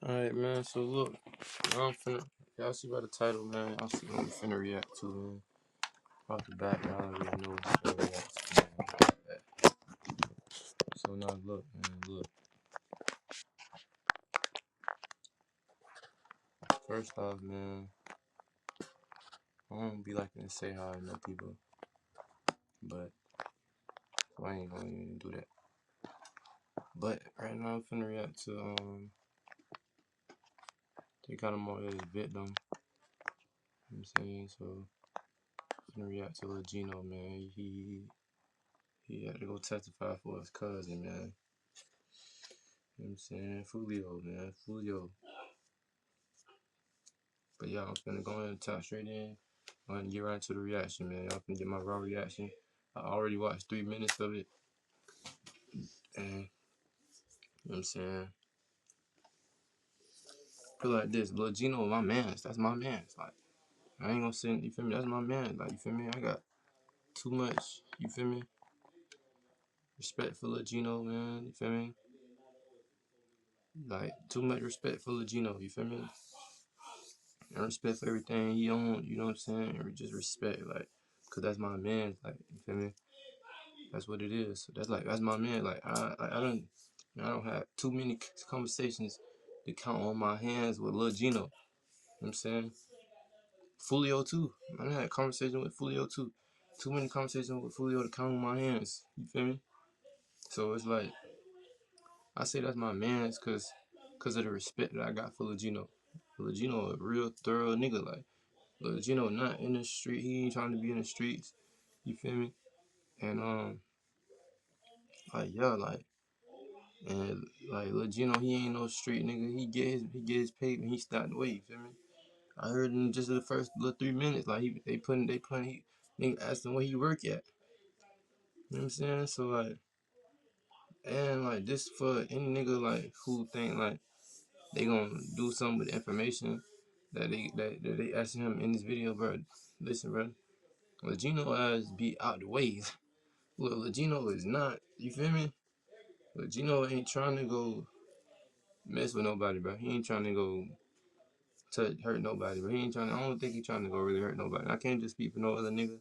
Alright, man, so look, now I'm finna, y'all see by the title, man, y'all see what I'm finna react to, man. Off the bat, y'all already know what I'm finna react to, man. So now look, man, look. First off, man, I don't be liking to say how I know people, but I ain't gonna even do that. But right now I'm finna react to, they got him on his victim, you know what I'm saying, so I'm finna react to Geno, man. He had to go testify for his cousin, man. You know what I'm saying? Foolio, man. Foolio. But y'all, I'm finna go ahead and tap straight in. I'm gonna get right into the reaction, man. Y'all finna get my raw reaction. I already watched 3 minutes of it. And, you know what I'm saying? Put it like this. Lil Geno, my mans. That's my mans. Like, I ain't gonna say, you feel me? That's my man. Like, you feel me? I got too much, you feel me? Respect for Lil Geno, man. You feel me? Like, too much respect for Lil Geno, you feel me? And respect for everything he own, you know what I'm saying? And just respect, like, cause that's my man, like, you feel me? That's what it is. So that's my man. Like, I don't have too many conversations to count on my hands with Lil Geno. You know what I'm saying? Foolio too. I done had a conversation with Foolio too. Too many conversations with Foolio to count on my hands. You feel me? So it's like, I say that's my man's cause of the respect that I got for Lil Geno. Lil Geno a real thorough nigga. Like, Lil Geno not in the street. He ain't trying to be in the streets. You feel me? And like, yeah, like, and like Lil Geno, he ain't no street nigga. He get his paper and he start the way. You feel me? I heard in just the first little 3 minutes, like they putting nigga asked him where he work at. You know what I'm saying? So like, and like this for any nigga like who think like they gonna do something with the information that they asking him in this video, bro. Listen, bro. Lil Geno has be out the ways. Lil Geno is not. You feel me? Lil Geno ain't trying to go mess with nobody, bro. He ain't trying to go hurt nobody, but he ain't trying. I don't think he trying to go really hurt nobody. I can't just speak for no other nigga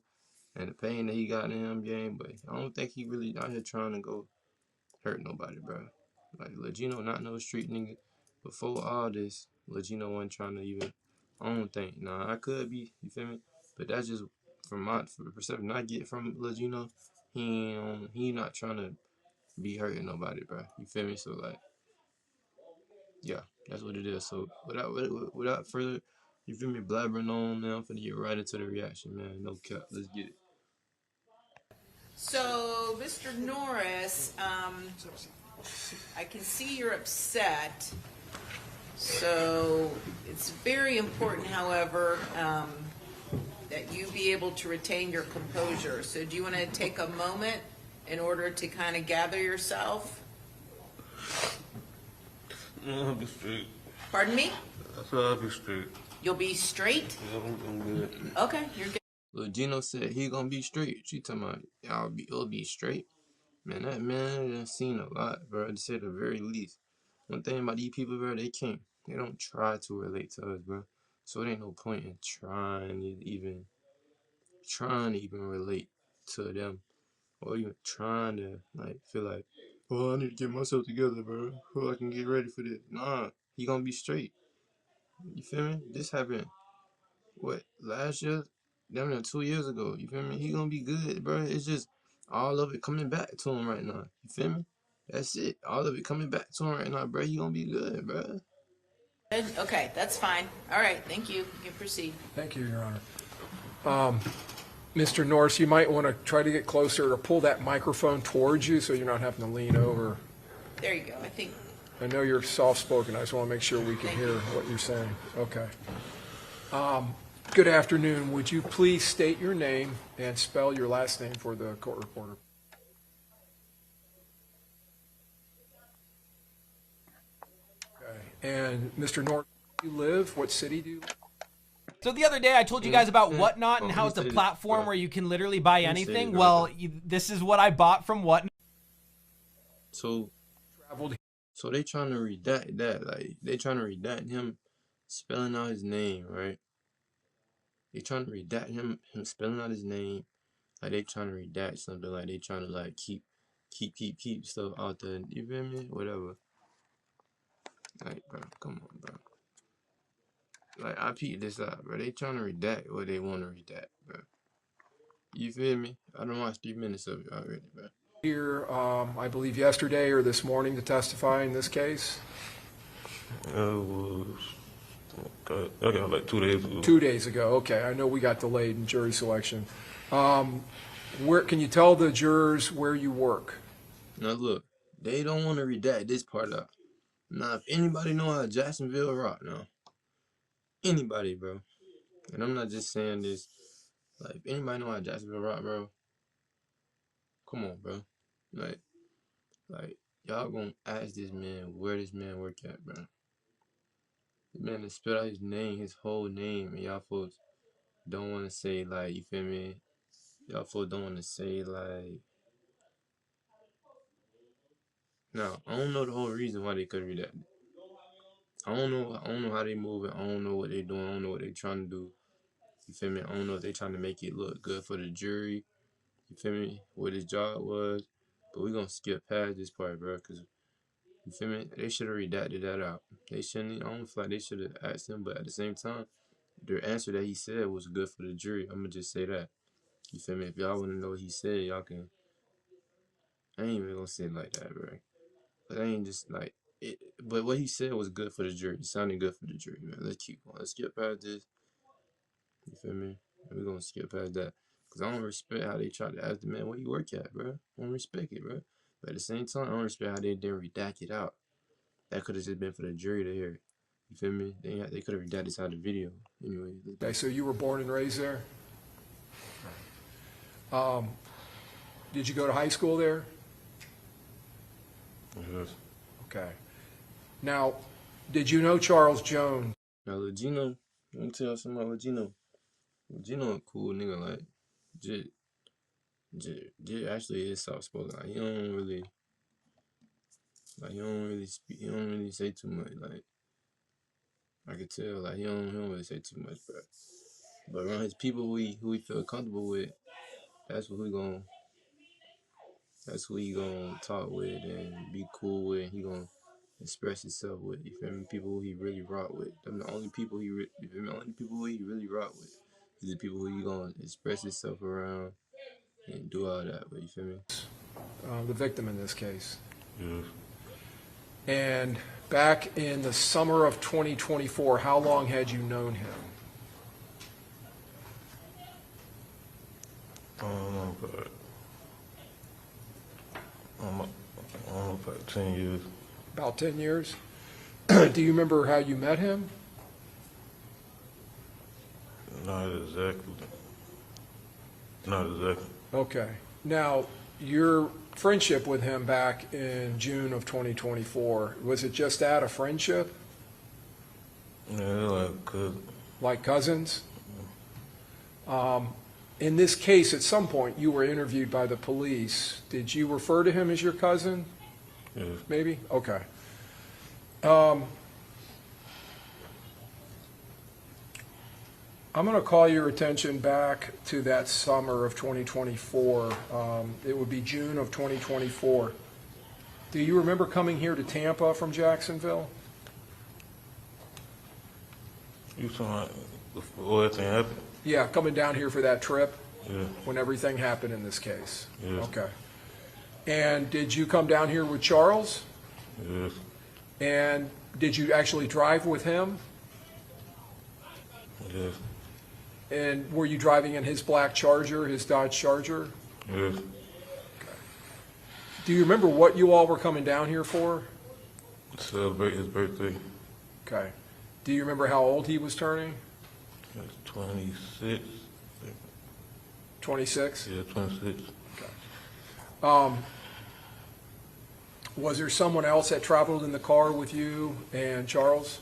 and the pain that he got in him game, but I don't think he really out here trying to go hurt nobody, bro. Like Lil Geno not no street nigga. Before all this, Lil Geno wasn't trying to even. I don't think. Nah, I could be. You feel me? But that's just from the perception I get from Lil Geno. He not trying to be hurting nobody, bro. You feel me? So like, yeah, that's what it is. So without further, you feel me, blabbering on, man, I'm finna get right into the reaction, man. No cap. Let's get it. So, Mr. Norris, I can see you're upset. So, it's very important, however, that you be able to retain your composure. So, do you want to take a moment in order to kind of gather yourself? I'll be straight. Pardon me? That's why I'll be straight. You'll be straight? Yeah, I'm good. Okay, you're good. Lil Geno said he gonna be straight. She talking about it'll be straight. Man, that man done seen a lot, bro, to say the very least. One thing about these people, bro, they don't try to relate to us, bro. So it ain't no point in trying to even relate to them. Or even trying to like feel like, oh, I need to get myself together, bro. So I can get ready for this. Nah, he gonna be straight. You feel me? This happened what last year? Damn near 2 years ago. You feel me? He gonna be good, bro. It's just all of it coming back to him right now. You feel me? That's it. All of it coming back to him right now, bro. He gonna be good, bro. Okay, that's fine. All right, thank you. You can proceed. Thank you, Your Honor. Mr. Norris, you might want to try to get closer or pull that microphone towards you so you're not having to lean over. There you go. I think. I know you're soft-spoken. I just want to make sure we can hear what you're saying. Okay. Good afternoon. Would you please state your name and spell your last name for the court reporter? Okay. And Mr. Norris, where do you live? What city do you live? So the other day I told you guys about Whatnot and how it's a platform where you can literally buy anything. Well, this is what I bought from Whatnot. So Traveled So they trying to redact that. Like, they trying to redact him spelling out his name, right? They trying to redact him spelling out his name. Like, they trying to redact something. Like, they trying to, like, keep stuff out there. You feel me? Whatever. Like, bro, come on, bro. Like, I peeped this out, bro. They trying to redact what they want to redact, bro. You feel me? I done watched 3 minutes of it already, bro. Here, I believe yesterday or this morning to testify in this case? It was, I got like 2 days ago. 2 days ago, okay. I know we got delayed in jury selection. Where can you tell the jurors where you work? Now, look, they don't want to redact this part out. Now, if anybody know how Jacksonville rock now, anybody, bro, and I'm not just saying this, like, if anybody know how Jacksonville rock, bro, come on, bro. Like, y'all gonna ask this man where this man work at, bro. This man has spelled out his name, his whole name, and y'all folks don't want to say, like, you feel me? Y'all folks don't want to say, like, no, I don't know the whole reason why they could redact it. I don't know how they moving. I don't know what they doing. I don't know what they trying to do. You feel me? I don't know if they trying to make it look good for the jury. You feel me? What his job was. But we gonna skip past this part, bro, because, you feel me? They should have redacted that out. They shouldn't. I don't feel like they should have asked him, but at the same time, the answer that he said was good for the jury. I'm gonna just say that. You feel me? If y'all wanna know what he said, y'all can. I ain't even gonna say it like that, bro. But I ain't just like it. But what he said was good for the jury. It sounded good for the jury, man. Let's keep going. Let's skip past this. You feel me? We're gonna skip past that. Cause I don't respect how they try to ask the man where you work at, bro. I don't respect it, bro. But at the same time, I don't respect how they didn't redact it out. That could have just been for the jury to hear it. You feel me? They could have redacted this out of the video. Anyway. Okay, so you were born and raised there? Did you go to high school there? Yes. Okay. Now, did you know Charles Jones? Now, Lil Geno, let me tell you something about Lil Geno. Lil Geno a cool nigga, like, Jit actually is soft spoken. Like, he don't really speak, he don't really say too much. Like, I could tell, like, he don't really say too much, but around his people who he feel comfortable with, that's who he gonna talk with and be cool with. He gonna express himself with. You feel me? People who he really rock with. Them the only people you feel me? Only people who he really rock with. Is the people who he gonna express himself around and do all that. But you feel me? The victim in this case. Yes. And back in the summer of 2024, how long had you known him? I don't know, but I don't know, about 10 years. About 10 years? Do you remember how you met him? Not exactly. Not exactly. Okay. Now, your friendship with him back in June of 2024, was it just that, a friendship? Yeah, like, cause Like cousins? In this case, at some point, you were interviewed by the police. Did you refer to him as your cousin? yes. Maybe? Okay. I'm going to call your attention back to that summer of 2024. It would be June of 2024. Do you remember coming here to Tampa from Jacksonville? You talking about before everything happened? Yeah, coming down here for that trip Yeah. when everything happened in this case. Yes. Okay. And did you come down here with Charles? Yes. And did you actually drive with him? Yes. And were you driving in his black Charger, his Dodge Charger? Yes. Do you remember what you all were coming down here for? Celebrate his birthday. Okay. Do you remember how old he was turning? He was 26. 26? Yeah, 26. Was there someone else that traveled in the car with you and Charles?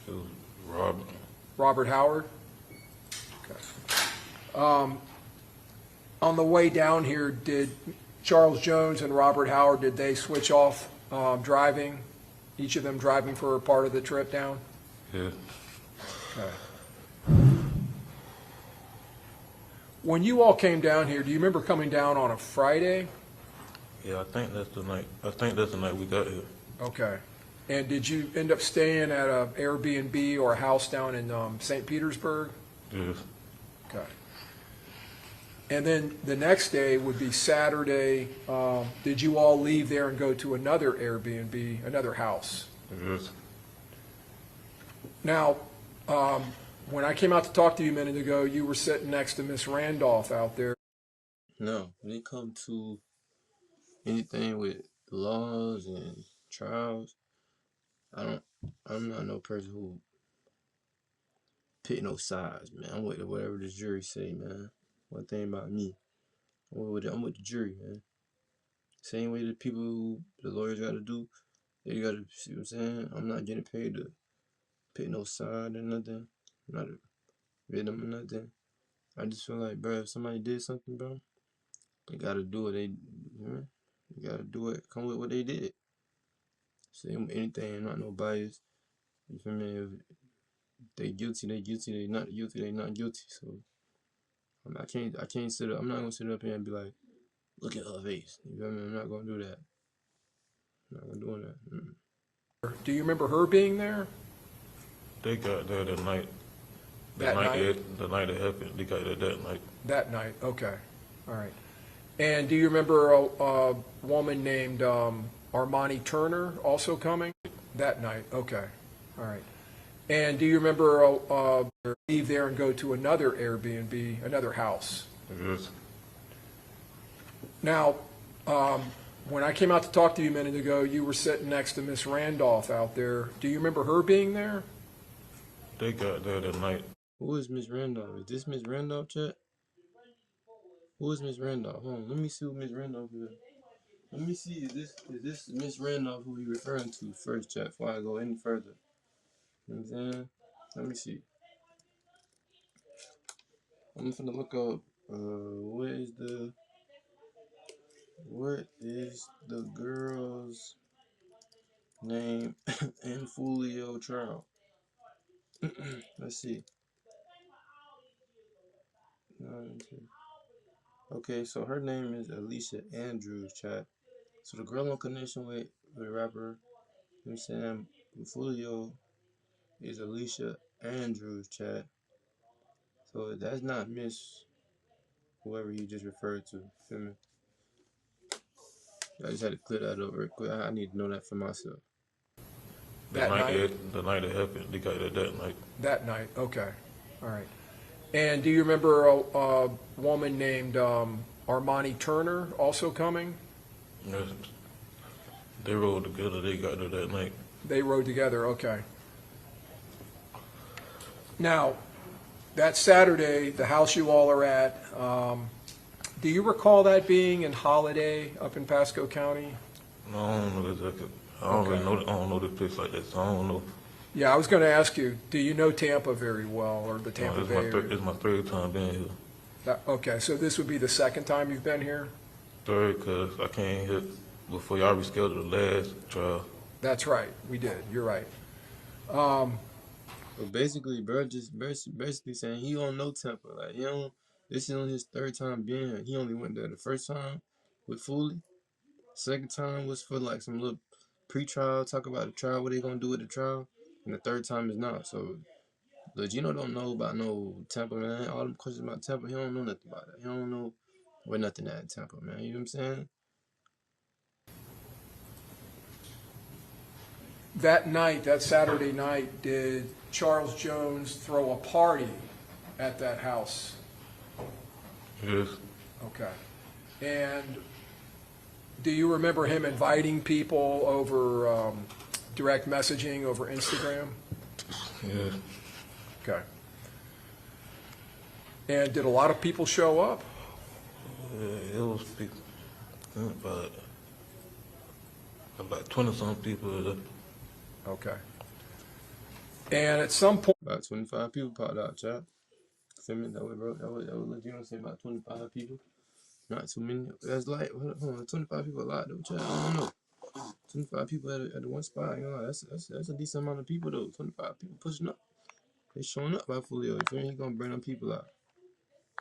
It was Robert. Robert Howard? Okay. On the way down here, did Charles Jones and Robert Howard, did they switch off driving, each of them driving for a part of the trip down? Yeah. Okay. When you all came down here, do you remember coming down on a Friday? Yeah, I think that's the night. I think that's the night we got here. Okay. And did you end up staying at a Airbnb or a house down in St. Petersburg? Yeah. Okay. And then the next day would be Saturday. Did you all leave there and go to another Airbnb, another house? Yes. Now, when I came out to talk to you a minute ago, you were sitting next to Miss Randolph out there. No, when it comes to anything with laws and trials, I'm not no person who pick no sides, man. I'm with whatever the jury say, man. One thing about me, I'm with the jury, man. Same way the the lawyers got to do, they got to, see what I'm saying? I'm not getting paid to pick no side or nothing. I'm not a victim or nothing. I just feel like, bro, if somebody did something, bro, they got to do it. They got to do it. Come with what they did. Say anything, not no bias. You feel me? If they guilty, they guilty. They not guilty, they not guilty. So I can't sit up. I'm not gonna sit up here and be like, look at her face. You feel me? I'm not gonna do that. I'm not gonna do that. Do you remember her being there? They got there the night. That night? The night it happened. They got there that night. That night, okay. All right. And do you remember a woman named Armani Turner also coming? That night, okay. All right. And do you remember leave there and go to another Airbnb, another house? Yes. Now, when I came out to talk to you a minute ago, you were sitting next to Miss Randolph out there. Do you remember her being there? They got there that night. Who is Miss Randolph? Is this Miss Randolph, chat? Who is Miss Randolph? Hold on, let me see who Miss Randolph is. Let me see, is this Miss Randolph who you referring to first, chat, before I go any further? You know what I'm saying? Let me see. I'm finna look up, what is the girl's name in Foolio trial? Let's see. Okay, so her name is Alicia Andrews, chat. So the girl in connection with the rapper, you know what I'm saying, Foolio, is Alicia Andrews, chat. So that's not Miss whoever you just referred to. Feel me? I just had to clear that up real quick. I need to know that for myself. The night it happened. They got there that night. That night, okay. All right. And do you remember a woman named Armani Turner also coming? Yes. They rode together. They got there that night. They rode together, okay. Now, that Saturday, the house you all are at, do you recall that being in Holiday up in Pasco County? No, I don't know exactly. I don't really know. I don't know this place like that, so I don't know. Yeah, I was going to ask you, do you know Tampa very well, or the Tampa Bay area? It's my third time being here. Okay, so this would be the second time you've been here? Third, because I came here before y'all rescheduled the last trial. That's right, we did, you're right. But basically, bro, just basically saying he don't know Tampa. Like, this is only his third time being here. He only went there the first time with Fooley. Second time was for like some little pre-trial, talk about the trial, what they gonna do with the trial. And the third time is not. So, the Geno don't know about no Tampa, man. All them questions about Tampa, he don't know nothing about that. He don't know where nothing at in Tampa, man. You know what I'm saying? That night, that Saturday night, did Charles Jones throw a party at that house? Yes. Okay. And do you remember him inviting people over direct messaging over Instagram? Yes. Okay. And did a lot of people show up? It was people, about 20-some people. Okay. And at some point, About 25 people popped out, chat. Feel me? That would let you know, say about 25 people. Not too many. That's like, hold on, 25 people a lot though, chat. I don't know. 25 people at the one spot. You know, that's a decent amount of people though. 25 people pushing up. They showing up by Foolio. You feel me? He gonna bring them people out.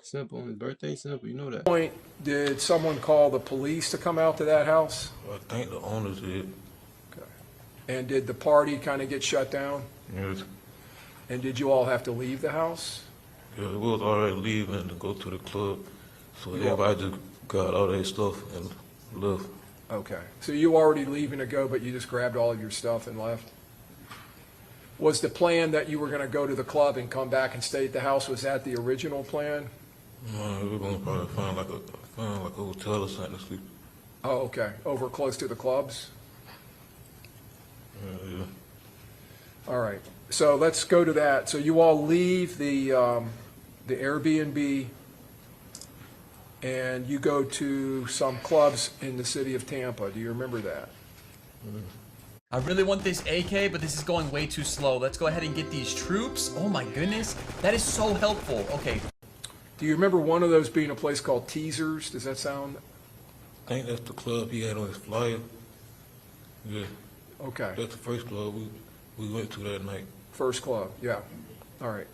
Simple. On his birthday, simple. You know that. Point, did someone call the police to come out to that house? I think the owners did. Okay. And did the party kind of get shut down? Yes. And did you all have to leave the house? Yeah, we was already leaving to go to the club, so everybody just got all their stuff and left. Okay. So you were already leaving to go, but you just grabbed all of your stuff and left? Was the plan that you were going to go to the club and come back and stay at the house? Was that the original plan? We're gonna probably find like a hotel or something to sleep. Oh, okay. Over close to the clubs? Yeah. All right. So let's go to that. So you all leave the Airbnb and you go to some clubs in the city of Tampa. Do you remember that? I really want this AK, but this is going way too slow. Let's go ahead and get these troops. Oh my goodness, that is so helpful. Okay. Do you remember one of those being a place called Teasers? Does that sound? I think that's the club he had on his flyer. Yeah, Okay. that's the first club we went to that night. First club, yeah. All right.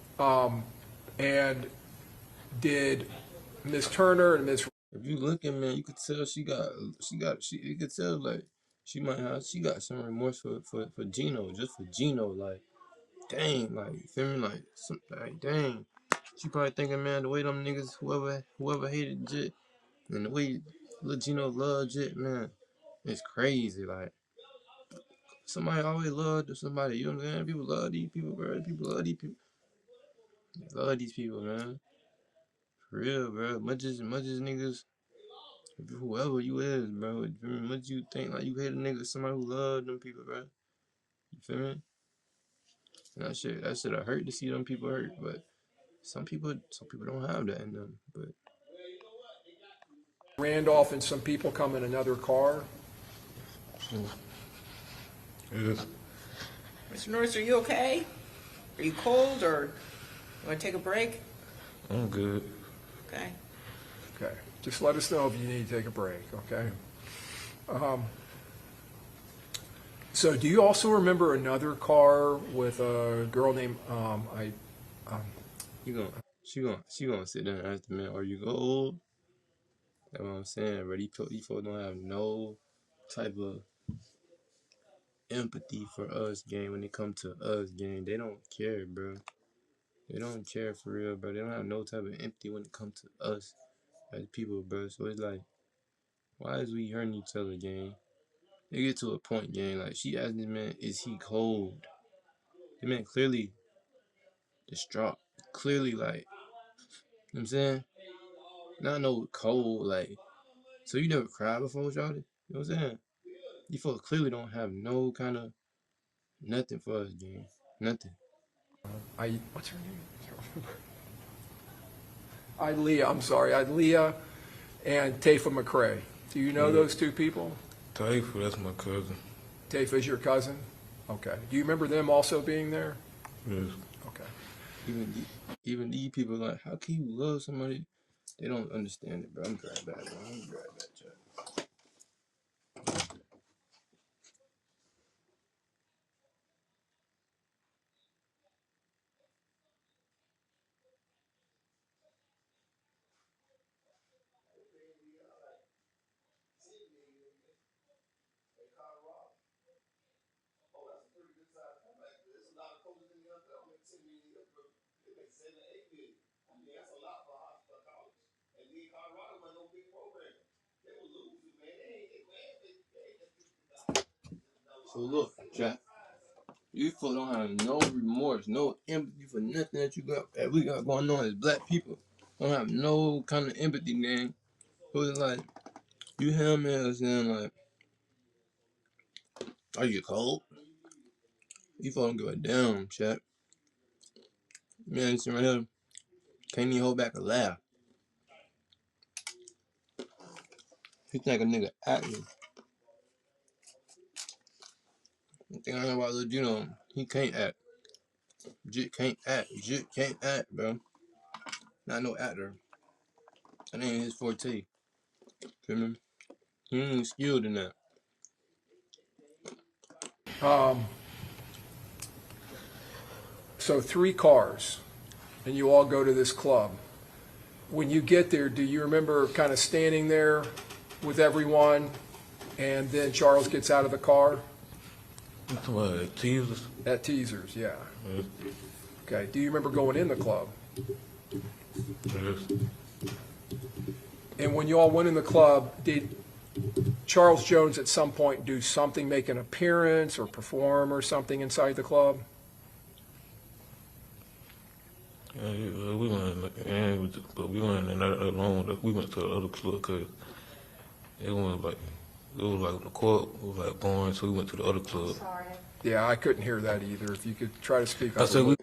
And did Miss Turner and Miss If you looking, man, you could tell you could tell like she got some remorse for Geno, just for Geno, like dang, like you feel me, like dang. She probably thinking, man, the way them niggas, whoever hated Jit, and the way Lil Geno loved Jit, man, it's crazy. Like somebody always loved somebody, you know what I'm saying? People love these people, bro. People love these people. They love these people, man. For real, bro. Much as niggas. Whoever you is, bro, you feel me? What you think? Like, you hate a nigga, somebody who love them people, bro. You feel me? And that shit hurt to see them people hurt, but some people don't have that in them. But Randolph and some people come in another car? Yes. Mr. Norris, are you okay? Are you cold or you want to take a break? I'm good. Okay. Okay. Just let us know if you need to take a break, okay? So do you also remember another car with a girl named, she gonna sit there and ask the man, are you old? That's what I'm saying, bro. These folks don't have no type of empathy for us, gang. When it comes to us, gang, they don't care, bro. They don't care for real, bro. They don't have no type of empathy when it comes to us as people, bro. So it's like, why is we hurting each other, gang? They get to a point, gang. Like, she asked this man, is he cold? The man clearly distraught. Clearly, like, you know what I'm saying? Not no cold, like, so you never cried before, Charlie? You know what I'm saying? You folks clearly don't have no kind of nothing for us, gang. Nothing. what's her name? Ilea, I'm sorry, Ilea and Tafa McCrae. Do you know those two people? Taifu, that's my cousin. Tafa's your cousin? Okay. Do you remember them also being there? Yes. Okay. Even these people, like, how can you love somebody? They don't understand it, bro. I'm right back, bro. I'm right back, Chuck. So look, Jack, you folks don't have no remorse, no empathy for nothing that we got going on as black people. Don't have no kind of empathy, gang. So it's like, you hear me saying like, are you cold? You folks don't give a damn, Jack. Man, sitting right here, can't even hold back a laugh. He think a nigga acting. The thing I know about Lil Geno, he can't act. Jit can't act. Jit can't act, bro. Not no actor. That ain't his forte. Feel me? He ain't skilled in that. So 3 cars, and you all go to this club. When you get there, do you remember kind of standing there with everyone, and then Charles gets out of the car? You talking about at Teasers? At Teasers, yeah. Yes. Okay. Do you remember going in the club? Yes. And when you all went in the club, did Charles Jones at some point do something, make an appearance or perform or something inside the club? Yeah, we went, but we went in there alone. We went to the other club because it was like the court was like boring, so we went to the other club. Yeah, I couldn't hear that either. If you could try to speak up. I said we.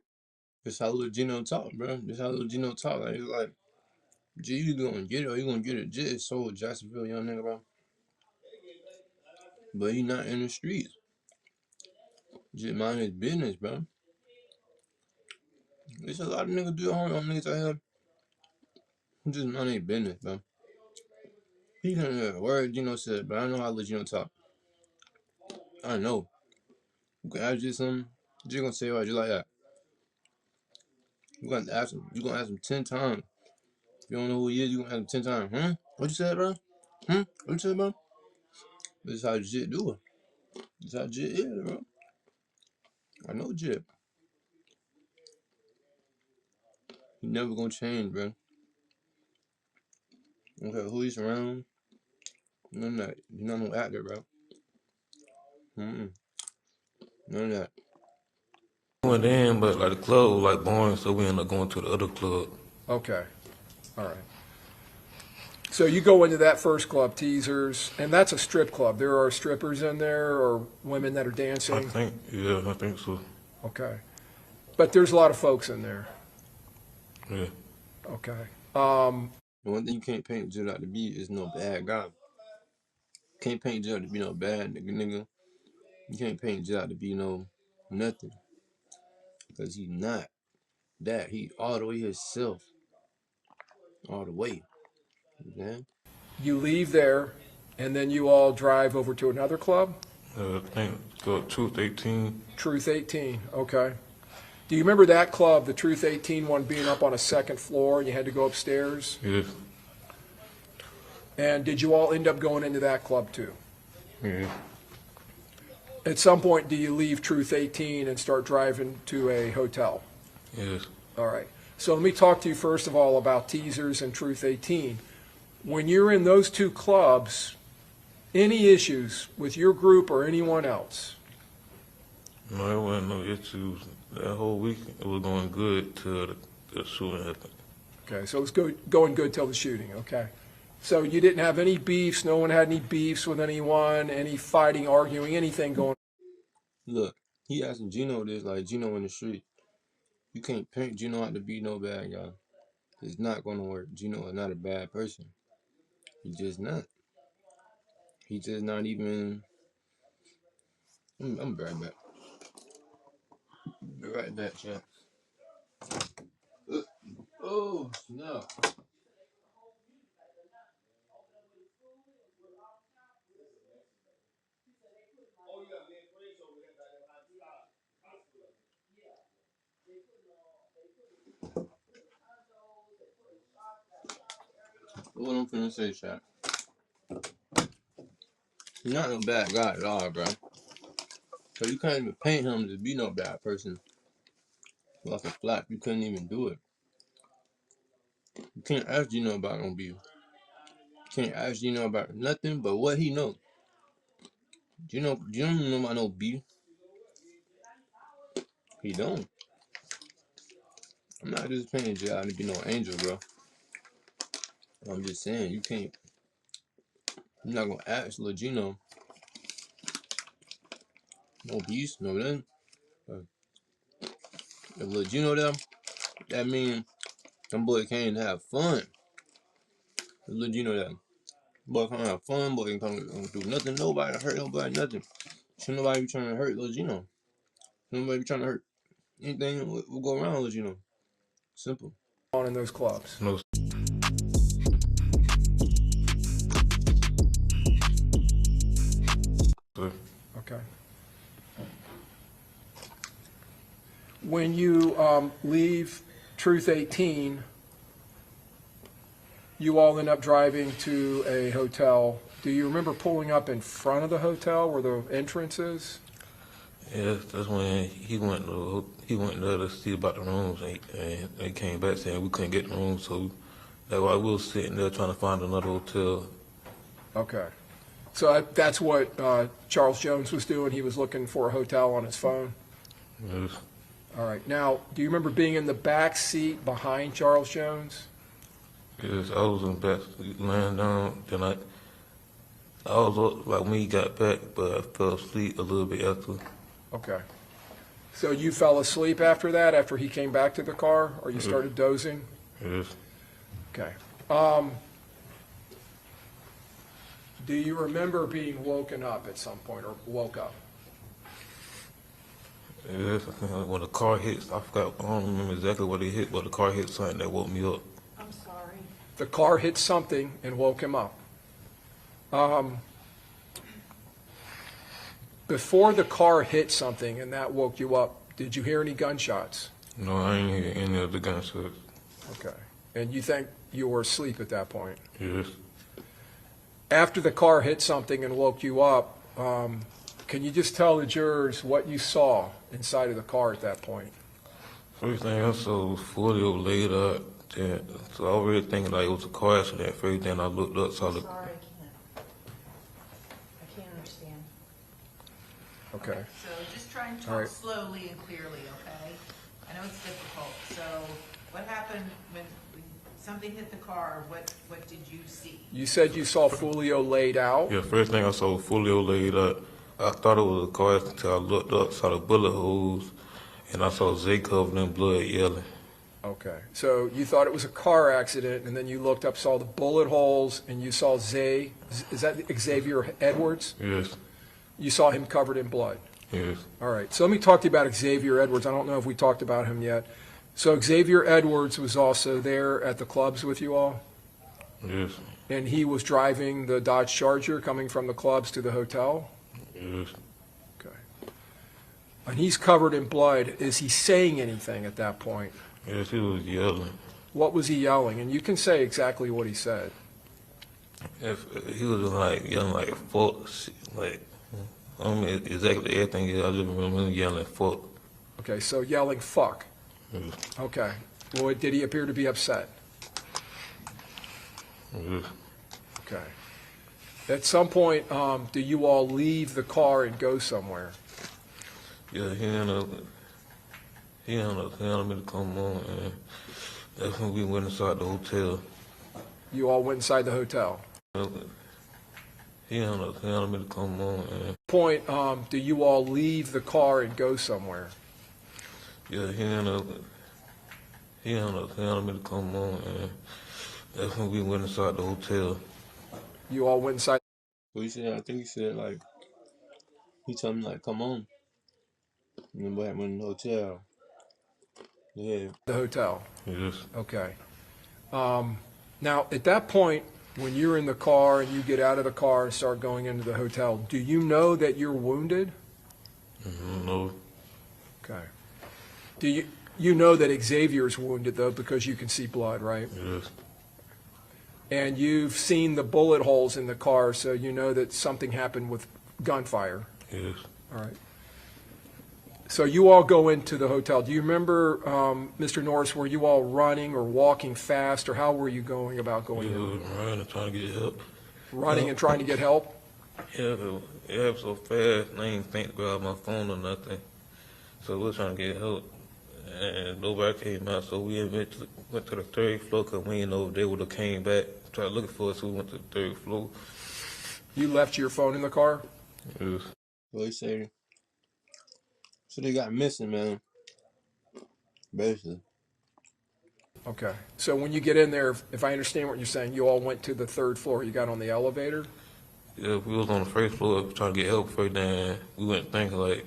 This how little Geno talk, bro. This how little Geno talk. Like, it's like, G, you gonna get it or you gonna get it. J is so Jacksonville young nigga, bro. But he not in the streets. Just mind his business, bro. There's a lot of niggas do hard on niggas out here who just mind their business, bro. He can't hear a word Geno said, but I know how little Geno talk. I know. You can ask you something, G gonna say right just like that. You gonna ask him. You gonna ask him 10 times. If you don't know who he is, you gonna ask him 10 times. What you said, bro? What you said, bro? This is how Jit do it. This is how Jit is, bro. I know Jit. He never gonna change, bro. Okay, who he's around? None of that. He's not no actor, bro. None of that. We went in, but like the club was like boring, so we ended up going to the other club. Okay. All right. So you go into that first club, Teasers, and that's a strip club. There are strippers in there or women that are dancing? I think so. Okay. But there's a lot of folks in there. Yeah. Okay. The one thing you can't paint Jit out to be is no bad guy. Can't paint Jit out to be no bad nigga. You can't paint Jit out to be no nothing. Because he's not that. He all the way himself. All the way. Man. You leave there, and then you all drive over to another club? I think go Truth 18. Truth 18, okay. Do you remember that club, the Truth 18 one, being up on a second floor and you had to go upstairs? Yes. And did you all end up going into that club too? Yeah. At some point, do you leave Truth 18 and start driving to a hotel? Yes. All right. So let me talk to you first of all about Teasers and Truth 18. When you're in those 2 clubs, any issues with your group or anyone else? No, there wasn't no issues. That whole week, it was going good till the shooting happened. Okay, so it was going good till the shooting, okay. So you didn't have any beefs, no one had any beefs with anyone, any fighting, arguing, anything going on? Look, he asking Geno this like Geno in the street. You can't paint Geno out to be no bad guy. It's not gonna work. Geno is not a bad person. He's just not. He's just not even. I'm right back. Be right back, chat. Oh, no. What I'm finna say, chat. He's not no bad guy at all, bro. So you can't even paint him to be no bad person. Like a flap, you couldn't even do it. You can't ask Geno about no beef. You can't ask Geno about nothing but what he know. Geno don't know about no beef. He don't. I'm not just painting Jay out to be no angel, bro. I'm just saying, you can't. You're not gonna ask Lil Geno. No beast, no nothing. If Lil Geno there, that means them boy can't have fun. If Lil Geno there, boy can't have fun, boy can't do nothing, nobody, hurt nobody, nothing. Should nobody be trying to hurt Lil Geno. Should nobody be trying to hurt anything will go around Lil Geno. Simple. On in those clubs? No. Okay. When you leave Truth 18, you all end up driving to a hotel. Do you remember pulling up in front of the hotel where the entrance is? Yeah, that's when he went there to see about the rooms, and they came back saying we couldn't get the rooms, so that's why we was sitting there trying to find another hotel. Okay. So that's what Charles Jones was doing. He was looking for a hotel on his phone. Yes, All right. Now, do you remember being in the back seat behind Charles Jones? yes, I was in the back laying down. Then I was up like when he got back, but I fell asleep a little bit after. Okay. So you fell asleep after that, after he came back to the car, or you started dozing? Yes, Okay. Do you remember being woken up at some point, or woke up? yes. When the car hits, I forgot. I don't remember exactly what it hit, but the car hit something that woke me up. I'm sorry. The car hit something and woke him up. Before the car hit something and that woke you up, did you hear any gunshots? No, I ain't hear any of the gunshots. Okay. And you think you were asleep at that point? Yes. After the car hit something and woke you up, can you just tell the jurors what you saw inside of the car at that point? First thing I saw was Foolio laid out. So I was really thinking like it was a car accident. First thing I looked up, saw the. Sorry, I can't understand. Okay. So just try and All talk right. slowly and clearly, okay? I know it's difficult. So what happened when something hit the car? What did you see? You said you saw Foolio laid out. Yeah, first thing I saw was Foolio laid out. I thought it was a car accident until I looked up, saw the bullet holes, and I saw Zay covered in blood yelling. Okay. So you thought it was a car accident, and then you looked up, saw the bullet holes, and you saw Zay. Is that Xavier Edwards? Yes, You saw him covered in blood. yes, All right. So let me talk to you about Xavier Edwards. I don't know if we talked about him yet. So Xavier Edwards was also there at the clubs with you all, yes, and he was driving the Dodge Charger coming from the clubs to the hotel. yes. Okay. And he's covered in blood. Is he saying anything at that point? Yes, he was yelling. What was he yelling? And you can say exactly what he said. He was like yelling like fuck, like I don't mean exactly everything. I just remember him yelling fuck. Okay, so yelling fuck. Yes, Okay. Well, did he appear to be upset? yes. Okay. At some point, do you all leave the car and go somewhere? Yeah, he ended up me to come on, and that's when we went inside the hotel. You all went inside the hotel. He ended up me to come on, and Point, do you all leave the car and go somewhere? yeah, he ended up me to come on, and that's when we went inside the hotel. You all went inside What he said? I think he said like he told me like come on. And then what happened in the hotel? Yeah. the hotel. Yes, Okay. Now, at that point, when you're in the car and you get out of the car and start going into the hotel, do you know that you're wounded? no, Okay. Do you know that Xavier's wounded, though, because you can see blood, right? yes, And you've seen the bullet holes in the car, so you know that something happened with gunfire. yes. All right. So you all go into the hotel. Do you remember, Mr. Norris, were you all running or walking fast, or how were you going about We going in? was running and trying to get help. Running and trying to get help? Yeah, it happened so fast, I ain't think to grab my phone or nothing. So we was trying to get help, and nobody came out, so we eventually went to the third floor, because we didn't know if they would have came back, tried looking for us, so we went to the third floor. You left your phone in the car? Yes. What he said? So they got missing, man. Basically. Okay. So when you get in there, if I understand what you're saying, you all went to the third floor. You got on the elevator? Yeah, we was on the first floor trying to get help first, then we went thinking like,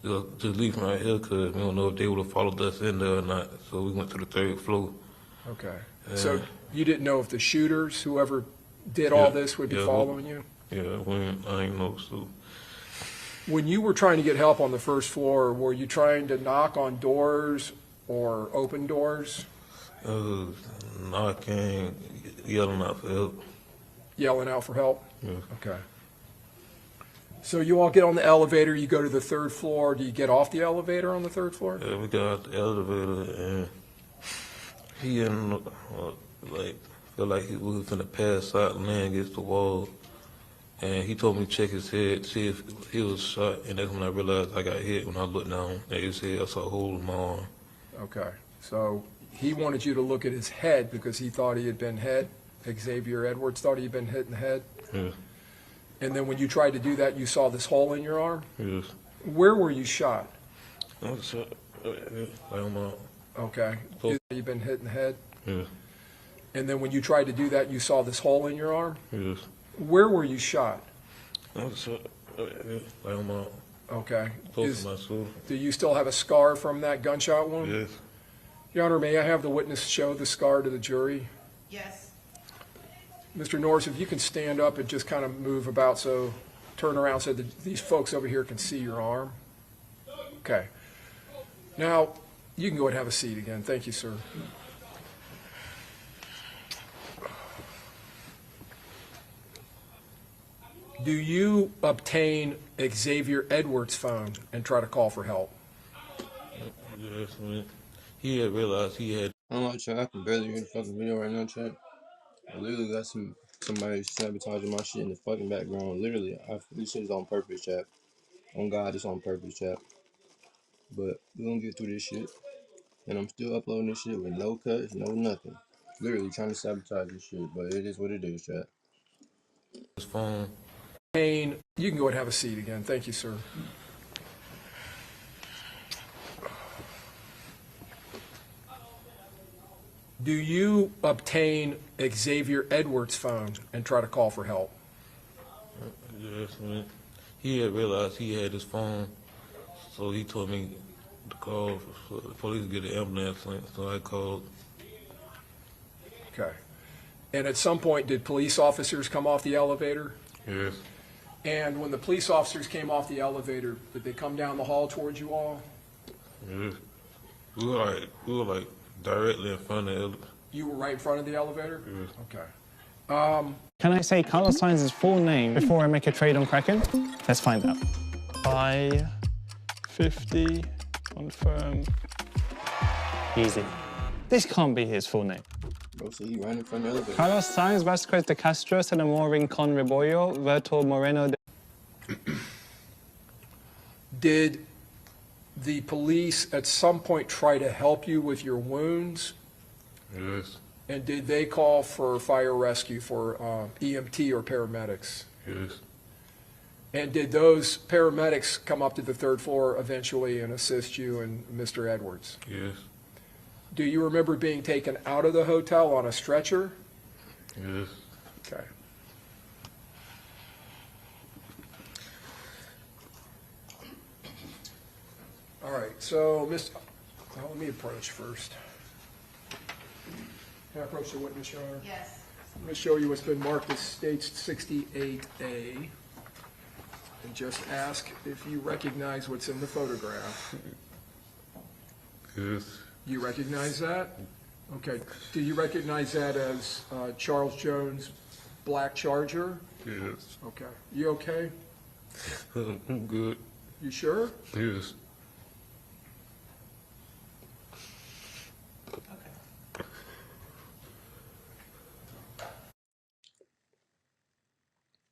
just leave from right here, because we don't know if they would have followed us in there or not, so we went to the third floor. Okay. Yeah. So you didn't know if the shooters, whoever did all Yeah. this, would be Yeah. following you? Yeah, I ain't know, so. When you were trying to get help on the first floor, were you trying to knock on doors or open doors? Knocking, yelling out for help. Yelling out for help? Yeah. Okay. So you all get on the elevator, you go to the third floor. Do you get off the elevator on the third floor? Yeah, we got out the elevator and he didn't like feel like he was finna pass out and land against the wall. And he told me to check his head, see if he was shot. And that's when I realized I got hit. When I looked down at his head, I saw a hole in my arm. Okay. So he wanted you to look at his head because he thought he had been hit. Xavier Edwards thought he had been hit in the head. Yeah. And then when you tried to do that, you saw this hole in your arm? Yes. Where were you shot? I was shot like on my. Okay. Oh. You've been hit in the head? Yeah. And then when you tried to do that, you saw this hole in your arm? Yes. Where were you shot? I was shot like on my. Okay. Close to my shoulder. Do you still have a scar from that gunshot wound? Yes. Your Honor, may I have the witness show the scar to the jury? Yes. Mr. Norris, if you can stand up and just kind of move about so, turn around so that these folks over here can see your arm. Okay. Now, you can go ahead and have a seat again. Thank you, sir. Do you obtain Xavier Edwards' phone and try to call for help? Yes. He had realized he had. I don't know, chat. I can barely hear the fucking video right now, chat. I literally got somebody sabotaging my shit in the fucking background. Literally, this shit is on purpose, chat. On God, it's on purpose, chat. But we gonna get through this shit. And I'm still uploading this shit with no cuts, no nothing. Literally trying to sabotage this shit, but it is what it is, chat. His phone. You can go ahead and have a seat again. Thank you, sir. Do you obtain Xavier Edwards' phone and try to call for help? Yes. He had realized he had his phone, so he told me to call for the police to get an ambulance. So I called. Okay. And at some point, did police officers come off the elevator? Yes. And when the police officers came off the elevator, did they come down the hall towards you all? Yes. We were like directly in front of the. You were right in front of the elevator? Yes. Okay. Can I say Carlos Sainz's full name before I make a trade on Kraken? Let's find out. Buy 50, confirm. Easy. This can't be his full name. Bro, so he ran in front of the elevator. Carlos Sainz Vasquez de Castro se enamoró con Rebollo, Verto Moreno de... Did the police at some point try to help you with your wounds? Yes. And did they call for fire rescue for EMT or paramedics? Yes. And did those paramedics come up to the third floor eventually and assist you and Mr. Edwards? Yes. Do you remember being taken out of the hotel on a stretcher? Yes. Okay. All right, so let me approach first. Can I approach the witness, Your Honor? Yes. I'm going to show you what's been marked as Stage 68A, and just ask if you recognize what's in the photograph. Yes. You recognize that? Okay. Do you recognize that as Charles Jones' black Charger? Yes. Okay. You okay? I'm good. You sure? Yes.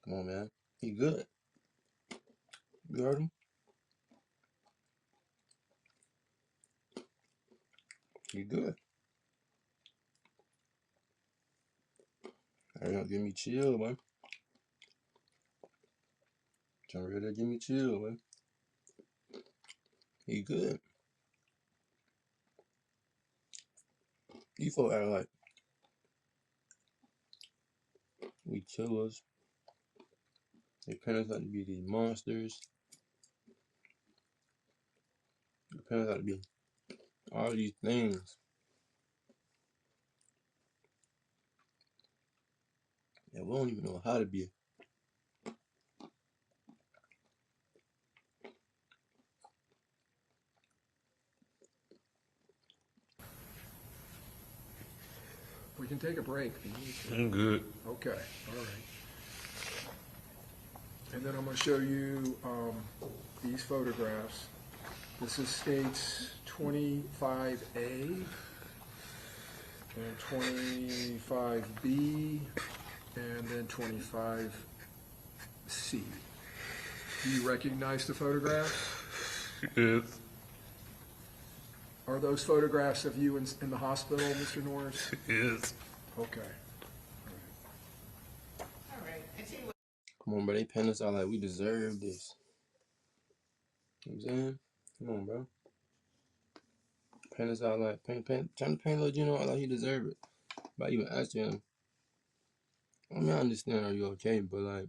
Come on, man. He good. You heard him? He good. Hurry up, give me chill, man. Hurry up, give me chill, man. He good. You folk act like we killers. Their parents got to be these monsters. Their parents got to be all these things. And we don't even know how to be. We can take a break if you need to. I'm good. Okay, all right. And then I'm going to show you these photographs. This is states 25A and 25B and then 25C. Do you recognize the photographs? Yes. Are those photographs of you in the hospital, Mr. Norris? Yes. Okay. All right, I tell you what. Come on, bro. They paying us out like we deserve this. You know what I'm saying? Come on, bro. Paying us out like, trying to paint little Geno out like he deserve it. But I even asked him, I mean, I understand, are you okay? But, like,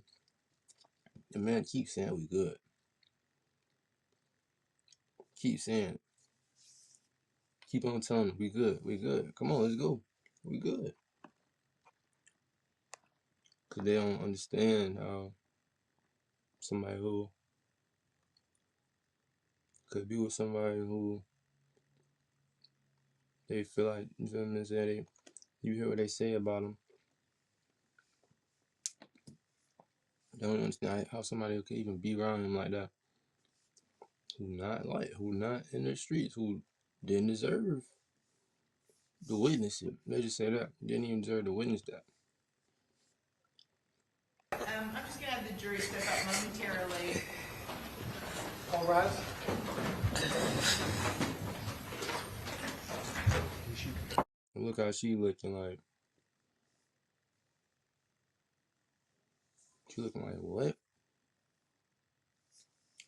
the man keeps saying we good. Keep saying it. Keep on telling him we good. We good. Come on, let's go. We good. Because they don't understand how somebody who could be with somebody who they feel like, you feel me, say you hear what they say about them. They don't understand how somebody could even be around him like that. Who not in the streets, who didn't deserve to witness it. They just say that. Didn't even deserve to witness that. I'm just gonna have the jury step up momentarily. All rise. And look how she looking like. She looking like, what?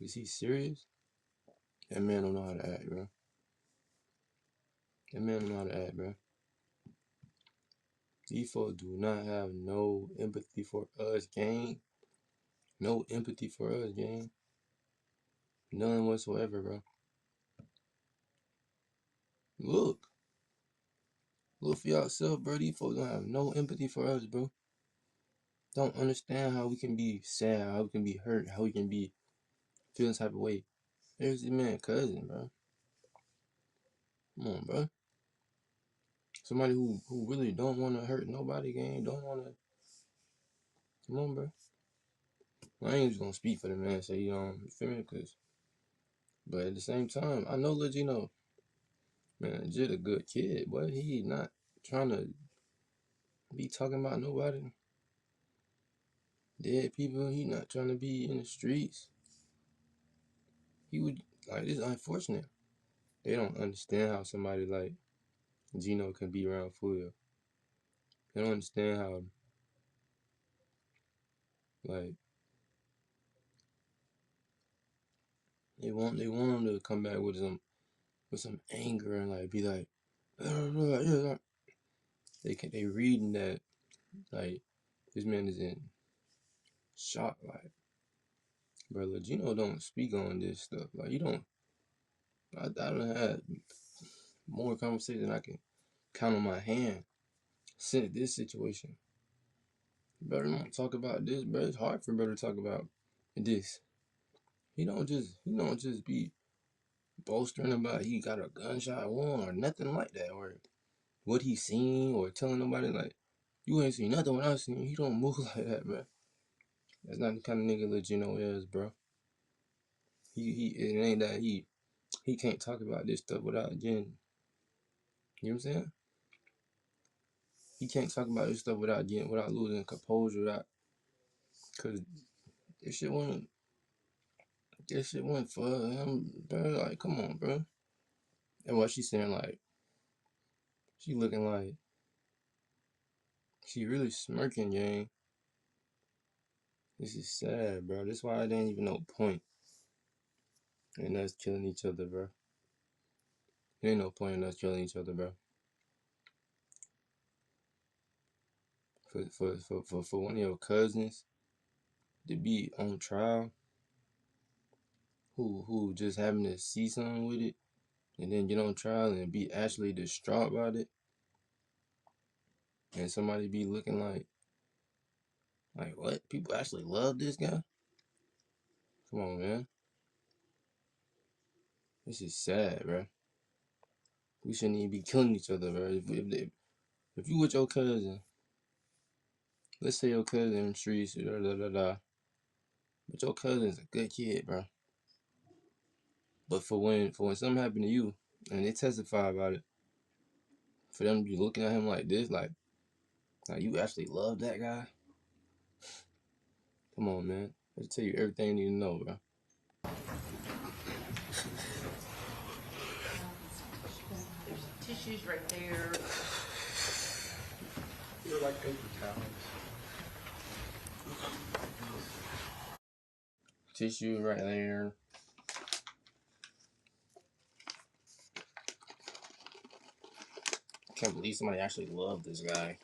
Is he serious? That man don't know how to act, bro. That man don't know how to act, bro. These folks do not have no empathy for us, gang. No empathy for us, gang. None whatsoever, bro. Look. Look for yourself, bro. These folks don't have no empathy for us, bro. Don't understand how we can be sad, how we can be hurt, how we can be feeling type of way. There's this man cousin, bro. Come on, bro. Somebody who really don't want to hurt nobody, gang. Don't want to. Come on, bro. I ain't just gonna speak for the man. Say you feel me? But at the same time, I know Lil Geno, man, just a good kid, but he not trying to be talking about nobody. Dead people. He not trying to be in the streets. He would like this. Unfortunate. They don't understand how somebody like Geno can be around Foolio. They don't understand how like they want him to come back with some anger and like be like they reading that like this man is in shock, like bro. Geno don't speak on this stuff. Like you don't. I don't have more conversation than I can count on my hand since this situation. Better not talk about this, bro. It's hard for better to talk about this. He don't just be boasting about he got a gunshot wound or nothing like that, or what he seen, or telling nobody like you ain't seen nothing when I seen. He don't move like that, man. That's not the kind of nigga that Geno is, bro. It ain't that he can't talk about this stuff without getting. You know what I'm saying? He can't talk about this stuff without losing composure, cause this shit went for him, bro. Like, come on, bro. And what she's saying, like, she looking like she really smirking, gang. This is sad, bro. That's why I didn't even no point in us killing each other, bro. There ain't no point in us killing each other, bro. For one of your cousins to be on trial, who just having to see something with it, and then get on trial and be actually distraught about it, and somebody be looking like what? People actually love this guy? Come on, man. This is sad, bro. We shouldn't even be killing each other, bro. If If you with your cousin, let's say your cousin in the streets, but your cousin's a good kid, bro. But for when something happened to you and they testify about it, for them to be looking at him like this, like you actually love that guy. Come on, man. I'll tell you everything you need to know, bro. There's tissues right there. You're like paper towels. Tissue right there. Can't believe somebody actually loved this guy.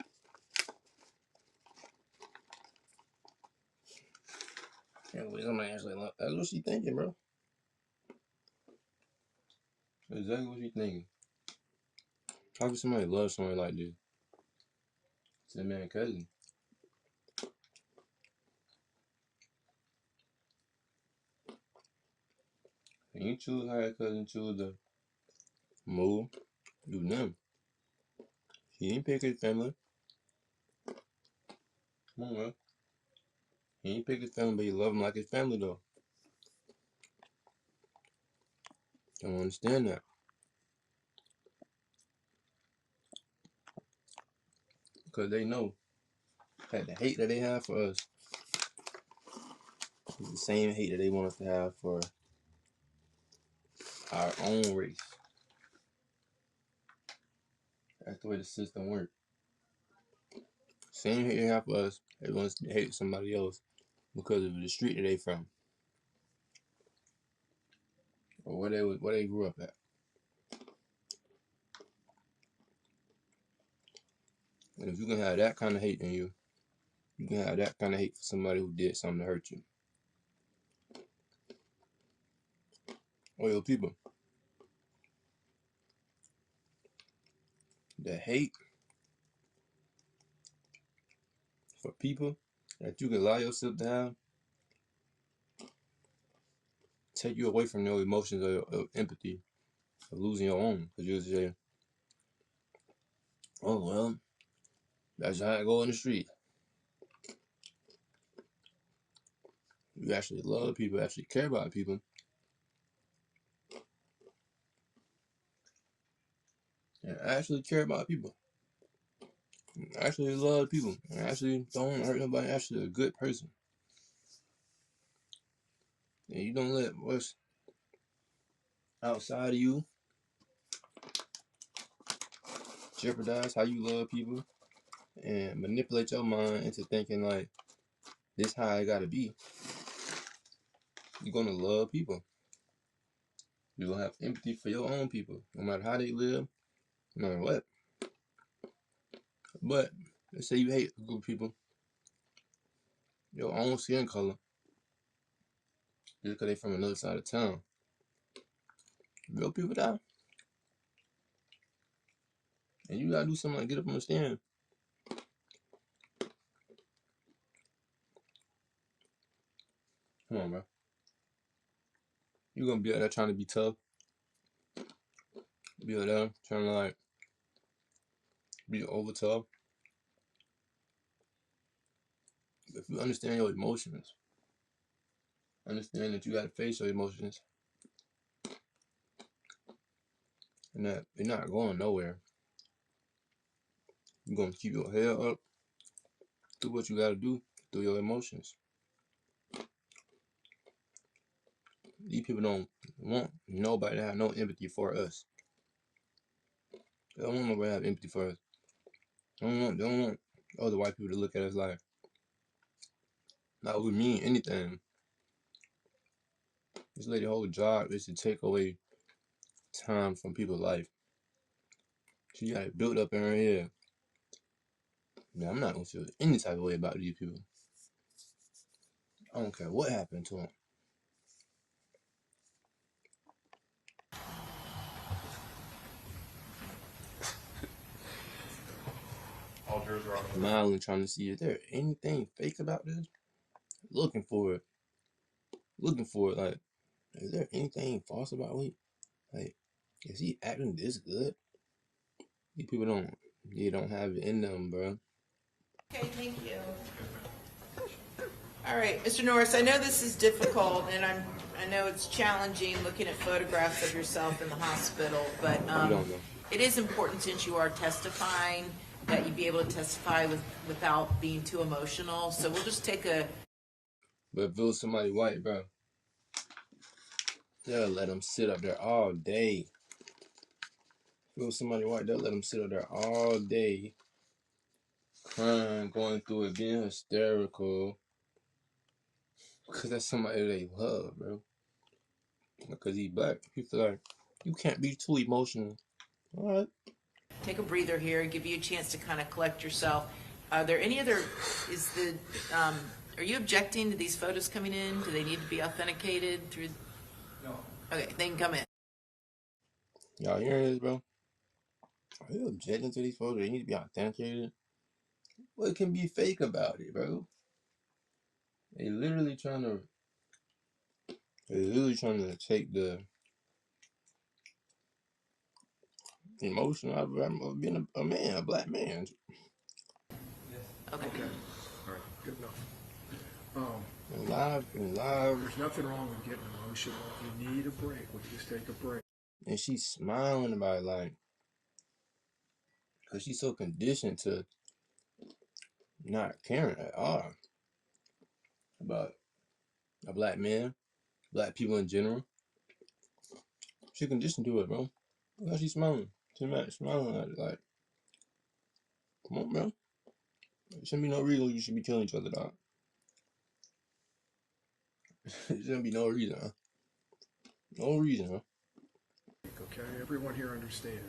Can't believe somebody actually loved. That's what she thinking, bro. That's exactly what she thinking. How could somebody love someone like this? It's a man cousin. And you choose how your cousin choose to move, do nothing. He didn't pick his family. Come on, bro. He didn't pick his family, but he loved him like his family, though. Don't understand that. Because they know that the hate that they have for us is the same hate that they want us to have for our own race. That's the way the system works. Same hate they have for us, they want us to hate somebody else because of the street that they from or where they grew up at. And if you can have that kind of hate in you, you can have that kind of hate for somebody who did something to hurt you. Or your people. The hate for people that you can allow yourself to have take you away from your emotions of empathy, of losing your own. Because you'll say, oh, well, that's how I go in the street. You actually love people, actually care about people. And actually care about people. Actually love people. And actually don't hurt nobody. Actually a good person. And you don't let what's outside of you jeopardize how you love people and manipulate your mind into thinking like this how I gotta be. You're gonna love people. You're gonna have empathy for your own people, no matter how they live, no matter what. But let's say you hate a group of people, your own skin color, just because they from another side of town. Real people die. And you gotta do something like get up on the stand. Come on, bro. You're gonna be out there trying to be tough. Be out there trying to like be over tough. If you understand your emotions, understand that you gotta face your emotions and that you're not going nowhere. You're gonna keep your head up, do what you gotta do through your emotions. These people don't want nobody to have no empathy for us. They don't want nobody to have empathy for us. They don't want other white people to look at us like we mean anything. This lady whole job is to take away time from people's life. She got it built up in her head. Man, I'm not gonna feel any type of way about these people. I don't care what happened to them. Smiling, trying to see if there anything fake about this. Looking for it. Like, is there anything false about me? Like, is he acting this good? These people don't You don't have it in them, bro. Okay, thank you. All right, Mr. Norris, I know this is difficult, and I know it's challenging looking at photographs of yourself in the hospital, but You don't know. it is important, since you are testifying, that you be able to testify without being too emotional. So we'll just take a. But if it was somebody white, bro, they'll let them sit up there all day. If it was somebody white, they'll let them sit up there all day, crying, going through it, being hysterical. Because that's somebody they love, bro. Because he black. He feel like, you can't be too emotional. All right. Take a breather here and give you a chance to kind of collect yourself. Are there any other, are you objecting to these photos coming in? Do they need to be authenticated through? No. Okay, they can come in. Y'all hearing this, bro? Are you objecting to these photos? They need to be authenticated. What can be fake about it, bro? They literally trying to take the emotion out of being a man, a black man. Okay. All right, good enough. And live. There's nothing wrong with getting emotional. If you need a break, we just take a break. And she's smiling about it, like, because she's so conditioned to not caring at all about a black man, black people in general. She conditioned to it, bro. Look she's smiling. She's smiling at it, like, come on, bro. There shouldn't be no reason you should be killing each other, dog. There shouldn't be no reason, huh? No reason, huh? Okay, everyone here understands.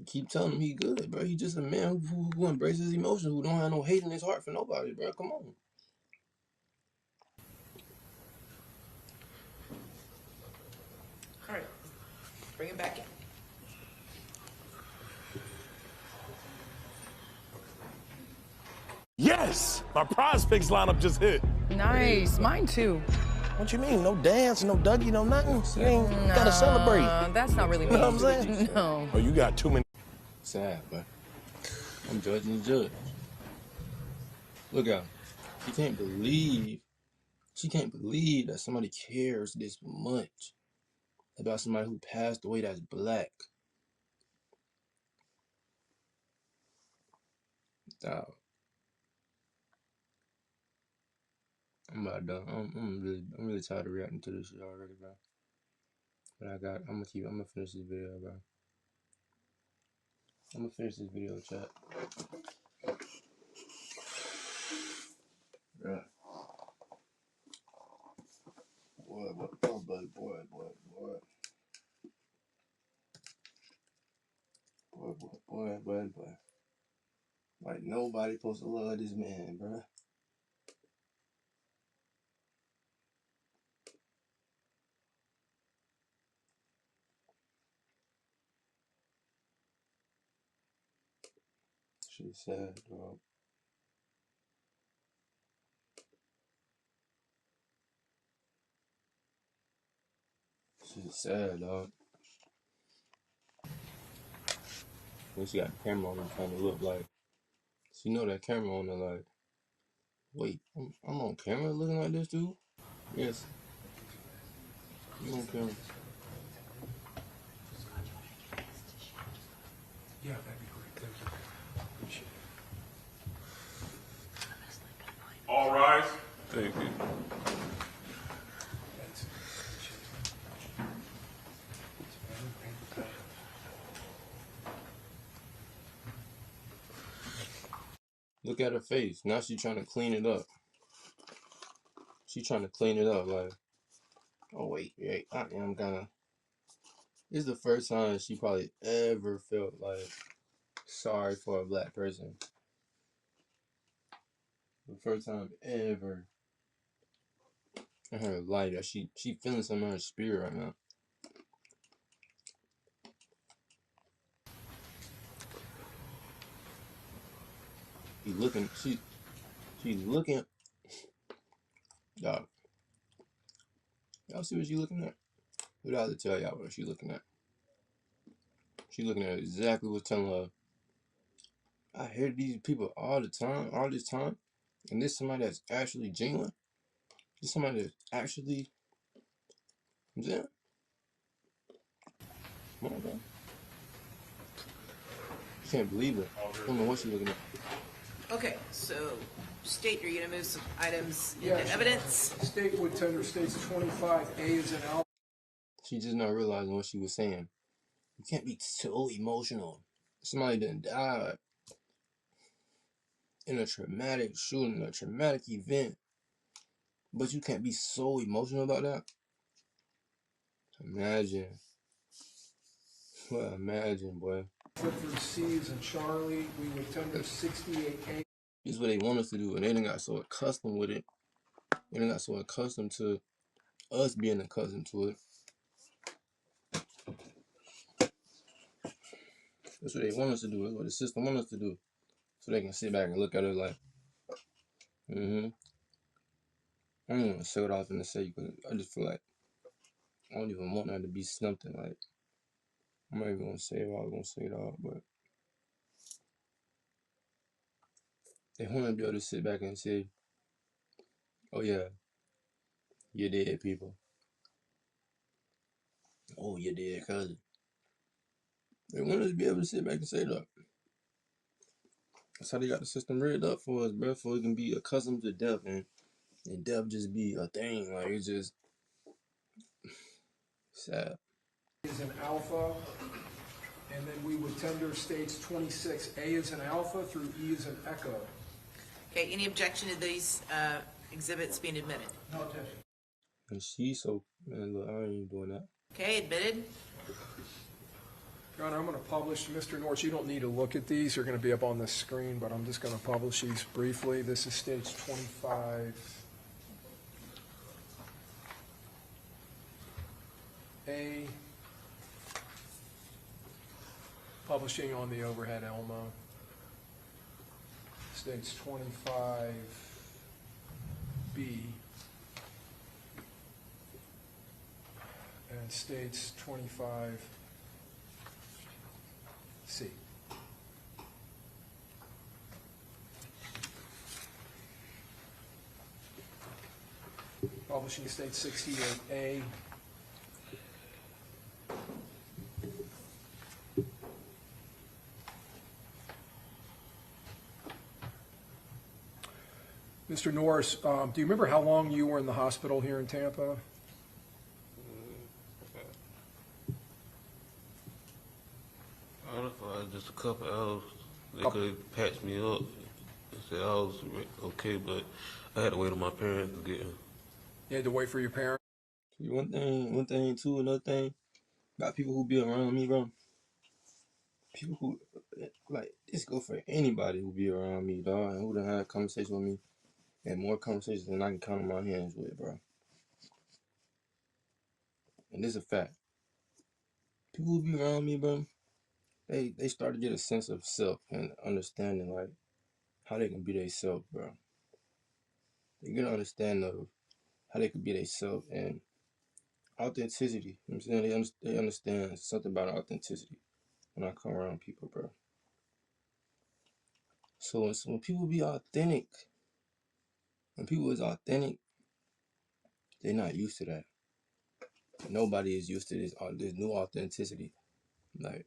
Keep telling him he good, bro. He just a man who embraces emotions, who don't have no hate in his heart for nobody, bro. Come on. All right, bring it back in. Yes! My prospects lineup just hit. Nice, mine too. What you mean? No dance, no Dougie, no nothing? You ain't gotta celebrate. That's not really me. You know what I'm saying? No. Oh, you got too many. Sad, but I'm judging the judge. Look out. She can't believe that somebody cares this much about somebody who passed away that's black. Dog. I'm about done. I'm really tired of reacting to this shit already, bro. But I'm gonna finish this video, bro. I'm gonna finish this video, chat. Right. Boy. Like, nobody supposed to love this man, bro. Shit's sad, dog. Shit's sad, dog. When she got the camera on her trying to look like, she know that camera on her, like, wait, I'm on camera looking like this, dude? Yes. You on camera. Yeah, that'd be great. Thank you. Appreciate it. All rise. Thank you. That's it. Look at her face. Now she trying to clean it up. She trying to clean it up, like, oh, wait, I am gonna. This is the first time she probably ever felt like sorry for a black person. The first time ever in her life that she feeling something in her spirit right now. She's looking. Dog, y'all see what she looking at? What I have to tell y'all what she looking at? She looking at exactly what's telling her. I hear these people all the time, all this time, and this somebody that's actually genuine. This somebody that's actually, I'm saying, come on, bro. You can't believe it. I don't know what she's looking at. Okay, so state you're gonna move some items Yeah, into evidence. State would tender states 25A is an alpha. She just not realizing what she was saying. You can't be so emotional. Somebody didn't die in a traumatic shooting, a traumatic event, but you can't be so emotional about that. Imagine. Well, imagine, boy. Clifford C is in Charlie. We would tender 68A. This is what they want us to do, and they done got so accustomed with it. They done got so accustomed to us being accustomed to it. That's what they want us to do. That's what the system wants us to do. So they can sit back and look at it like, I don't even want to say what I was going to say, because I just feel like I don't even want that to be something. Like, I'm not even going to say it all. I was going to say it all, but they want to be able to sit back and say, oh yeah, you're dead, people. Oh, you're dead, cousin. They want us to be able to sit back and say that. That's how they got the system rigged up for us, bro. So we can be accustomed to death, and death just be a thing. Like, it's just sad. Is an alpha. And then we would tender states 26A is an alpha through E is an echo. Okay, any objection to these exhibits being admitted? No objection. And she's so, man, look, I ain't even doing that. Okay, admitted. Your Honor, I'm going to publish, Mr. Norris, you don't need to look at these. They're going to be up on the screen, but I'm just going to publish these briefly. This is states 25A. Publishing on the overhead Elmo. States 25B. And states 25C. Publishing states 68A. Mr. Norris, do you remember how long you were in the hospital here in Tampa? Honestly, just a couple hours. They could patch me up. They said I was okay, but I had to wait on my parents to get him. You had to wait for your parents? One thing too, another thing about people who be around me, bro. People who, like, this go for anybody who be around me, dog, and who done had a conversation with me, and more conversations than I can count on my hands with, bro. And this is a fact. People who be around me, bro, they start to get a sense of self and understanding, like, how they can be they self, bro. They get an understanding of how they can be they self and authenticity. You know what I'm saying? They understand something about authenticity when I come around people, bro. So when people be authentic, when people is authentic, they're not used to that. Nobody is used to this new authenticity. Like,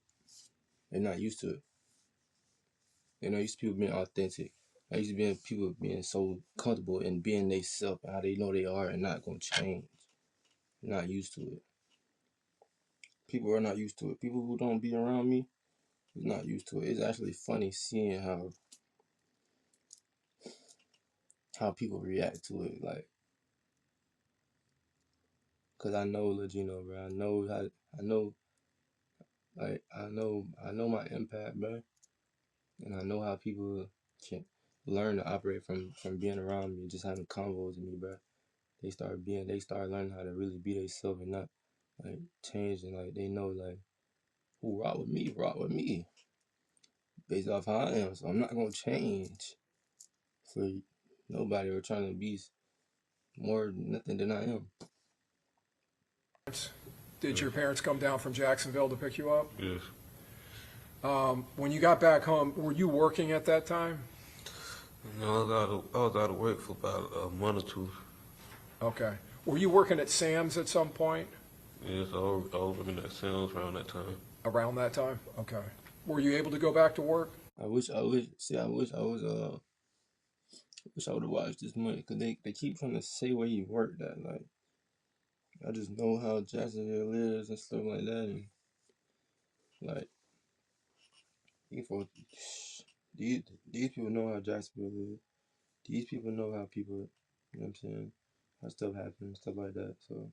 they're not used to it. They're not used to people being authentic. I used to be people being so comfortable in being they self and how they know they are and not gonna change. They're not used to it. People are not used to it. People who don't be around me is not used to it. It's actually funny seeing how people react to it. Like, cause I know Geno, bro. I know my impact, bro. And I know how people can learn to operate from being around me, just having convos with me, bro. They start learning how to really be themselves and not like change, and like they know like who rock with me based off how I am. So I'm not gonna change. for nobody or trying to be more nothing than I am. Did your parents come down from Jacksonville to pick you up? Yes. When you got back home, were you working at that time? No, I was out of work for about a month or two. Okay. Were you working at Sam's at some point? Yes, I was working at Sam's around that time. Around that time? Okay. Were you able to go back to work? I wish I was wish I would have watched this money because they keep trying to say where he worked at. Like, I just know how Jacksonville is and stuff like that. And, like, these people know how Jacksonville is. These people know how people, you know what I'm saying, how stuff happens, stuff like that. So,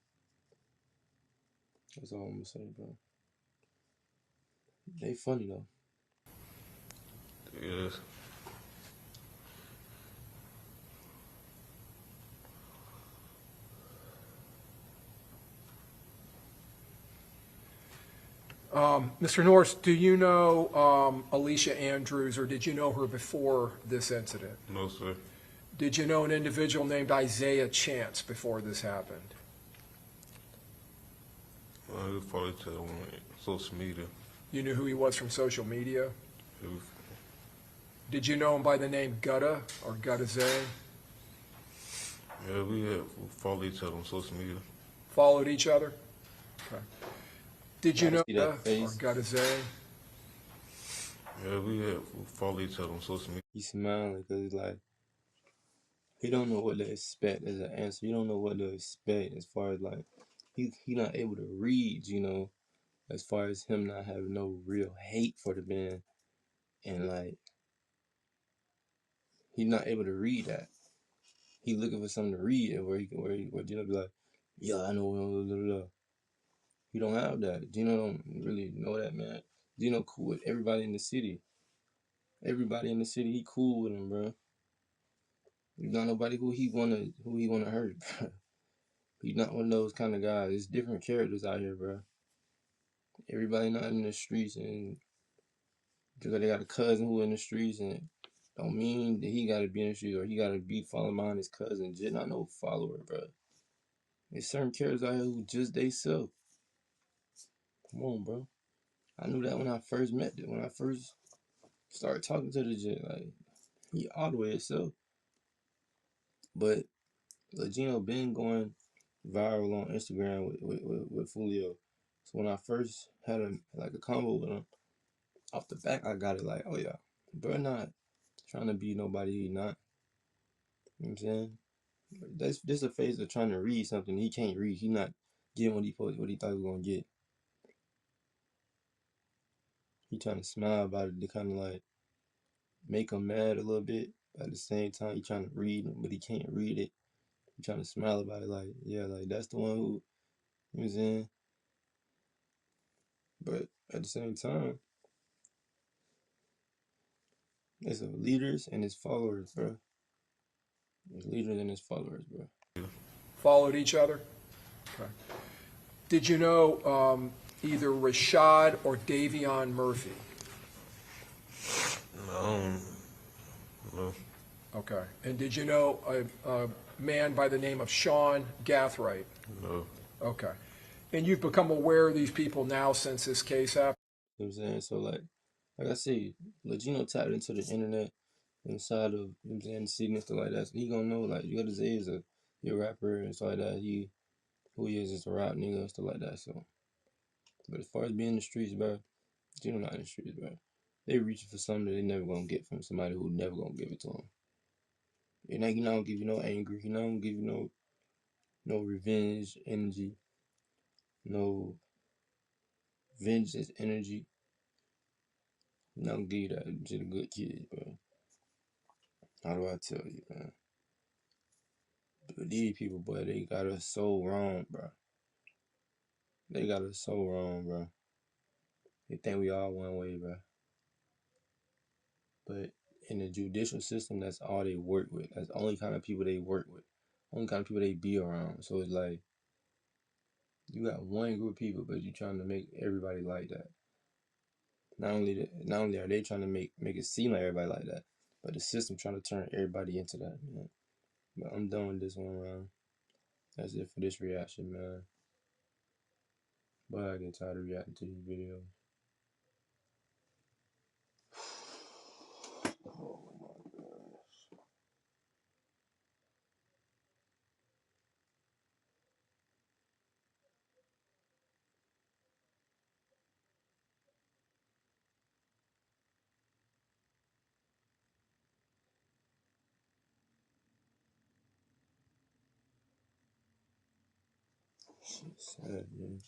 that's all I'm going to say, bro. They funny, though. Yes. Mr. Norris, do you know Alicia Andrews, or did you know her before this incident? No, sir. Did you know an individual named Isaiah Chance before this happened? I just probably tell him on social media. You knew who he was from social media? It was, Did you know him by the name Gutta or Guttaze? yeah, we follow each other on social media. Followed each other? Okay. Did you I know see that Gutta or face. Guttaze? Yeah, we follow each other on social media. He's smiling because, like, he don't know what to expect as an answer. He don't know what to expect as far as, like, he not able to read, you know, as far as him not having no real hate for the man. And, like, he's not able to read that. He looking for something to read and where Gino be like, yeah, I know, blah, blah, blah. He don't have that. Gino don't really know that, man. Gino cool with everybody in the city. Everybody in the city, he cool with him, bro. He's not nobody who he wanna hurt, bro. He's not one of those kind of guys. It's different characters out here, bro. Everybody not in the streets, and because they got a cousin who in the streets, and don't mean that he gotta be in the streets or he gotta be following behind his cousin. Just not no follower, bro. There's certain characters out here who just they self. Come on, bro. I knew that when I first met them. When I first started talking to the jet, like he all the way himself. But Geno been going viral on Instagram with Foolio. So when I first had a combo with him, off the back I got it like, oh yeah, bro not trying to be nobody he not. You know what I'm saying? This a phase of trying to read something he can't read. He not getting what he thought he was gonna get. He trying to smile about it to kind of like make him mad a little bit. But at the same time, he trying to read it, but he can't read it. He trying to smile about it like, yeah, like that's the one who, you know what I'm saying? But at the same time, it's leaders and his followers, bro. It's leaders and his followers, bro. Followed each other? Okay. Did you know either Rashad or Davion Murphy? No. Okay. And did you know a man by the name of Sean Gathright? No. Okay. And you've become aware of these people now since this case happened? You know what I'm saying? So like I say, Geno tapped into the internet inside of, you know what I'm saying, the city and stuff like that. So he gonna know like you gotta say is a rapper and stuff like that. Who he is a rap nigga and stuff like that. So but as far as being in the streets, bro, Geno not in the streets, bro. They reaching for something that they never gonna get from somebody who never gonna give it to them. He not gonna give you no anger. He not gonna give you no revenge energy, no vengeance energy. He not gonna give you that. Just a good kid, bro. How do I tell you, man? But these people, boy, they got us so wrong, bro. They got us so wrong, bro. They think we all one way, bro. But in the judicial system, that's all they work with. That's the only kind of people they work with. Only kind of people they be around. So it's like, you got one group of people, but you're trying to make everybody like that. Not only are they trying to make it seem like everybody like that, But the system trying to turn everybody into that, man. But I'm done with this one round. That's it for this reaction, man. But I get tired of reacting to these videos. Oh my gosh. Shit's sad, man.